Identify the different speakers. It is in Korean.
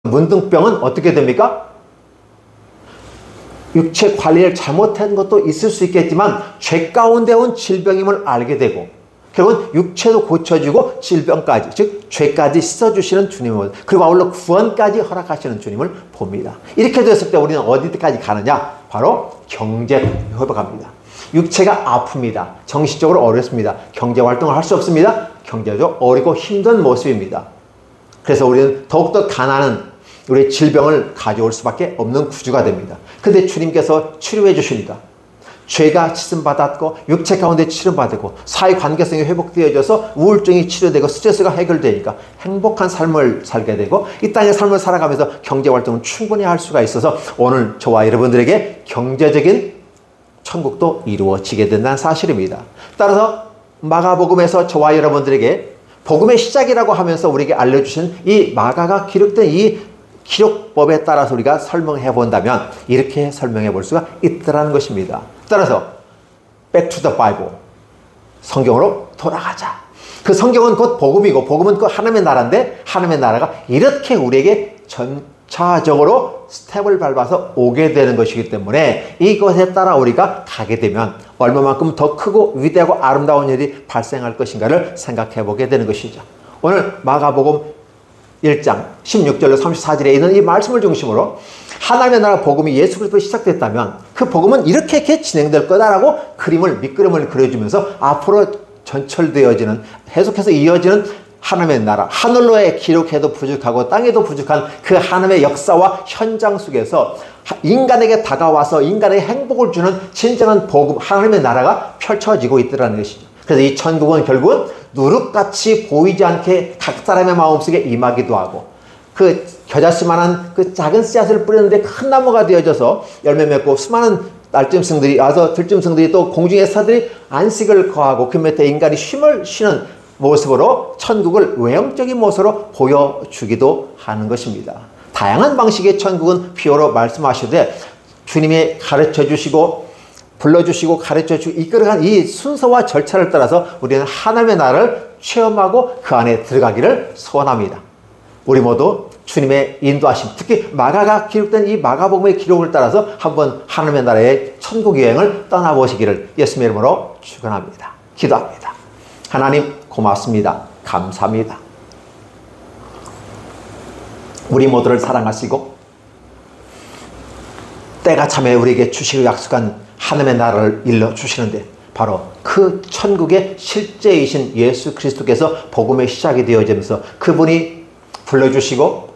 Speaker 1: 문둥병은 어떻게 됩니까? 육체 관리를 잘못한 것도 있을 수 있겠지만 죄 가운데 온 질병임을 알게 되고 결국은 육체도 고쳐지고 질병까지, 즉 죄까지 씻어주시는 주님을, 그리고 아울러 구원까지 허락하시는 주님을 봅니다. 이렇게 됐을 때 우리는 어디까지 가느냐? 바로 경제 회복합니다. 육체가 아픕니다. 정신적으로 어렵습니다. 경제활동을 할 수 없습니다. 경제적으로 어리고 힘든 모습입니다. 그래서 우리는 더욱더 가난한 우리의 질병을 가져올 수밖에 없는 구조가 됩니다. 근데 주님께서 치료해 주시니까 죄가 씻음받았고 육체 가운데 치료받고 사회관계성이 회복되어져서 우울증이 치료되고 스트레스가 해결되니까 행복한 삶을 살게 되고 이 땅의 삶을 살아가면서 경제활동을 충분히 할 수가 있어서 오늘 저와 여러분들에게 경제적인 천국도 이루어지게 된다는 사실입니다. 따라서 마가복음에서 저와 여러분들에게 복음의 시작이라고 하면서 우리에게 알려주신 이 마가가 기록된 이 기록법에 따라서 우리가 설명해 본다면 이렇게 설명해 볼 수가 있다는 것입니다. 따라서 Back to the Bible, 성경으로 돌아가자. 그 성경은 곧 복음이고 복음은 그 하나님의 나라인데 하나님의 나라가 이렇게 우리에게 전차적으로 스텝을 밟아서 오게 되는 것이기 때문에 이것에 따라 우리가 가게 되면 얼마만큼 더 크고 위대하고 아름다운 일이 발생할 것인가를 생각해 보게 되는 것이죠. 오늘 마가복음 1장 16절로 34절에 있는 이 말씀을 중심으로 하나님의 나라 복음이 예수 그리스도로 시작됐다면 그 복음은 이렇게 진행될 거다라고 밑그림을 그려주면서 앞으로 전철되어지는, 계속해서 이어지는 하나님의 나라, 하늘로에 기록해도 부족하고 땅에도 부족한 그 하나님의 역사와 현장 속에서 인간에게 다가와서 인간에게 행복을 주는 진정한 복음, 하나님의 나라가 펼쳐지고 있다는 것이죠. 그래서 이 천국은 결국은 누룩같이 보이지 않게 각 사람의 마음속에 임하기도 하고 그 겨자씨만한 그 작은 씨앗을 뿌렸는데 큰 나무가 되어져서 열매 맺고 수많은 날짐승들이 와서 들짐승들이 또 공중의 새들이 안식을 거하고 그 밑에 인간이 쉼을 쉬는 모습으로 천국을 외형적인 모습으로 보여주기도 하는 것입니다. 다양한 방식의 천국은 비유로 말씀하시되 주님이 가르쳐 주시고 불러주시고 가르쳐주시고 이끌어간 이 순서와 절차를 따라서 우리는 하나님의 나라를 체험하고 그 안에 들어가기를 소원합니다. 우리 모두 주님의 인도하심, 특히 마가가 기록된 이 마가복음의 기록을 따라서 한번 하나님의 나라의 천국 여행을 떠나보시기를 예수님의 이름으로 축원합니다. 기도합니다. 하나님 고맙습니다. 감사합니다. 우리 모두를 사랑하시고 때가 참에 우리에게 주시고 약속한 하나님의 나라를 일러주시는데 바로 그 천국의 실제이신 예수 그리스도께서 복음의 시작이 되어지면서 그분이 불러주시고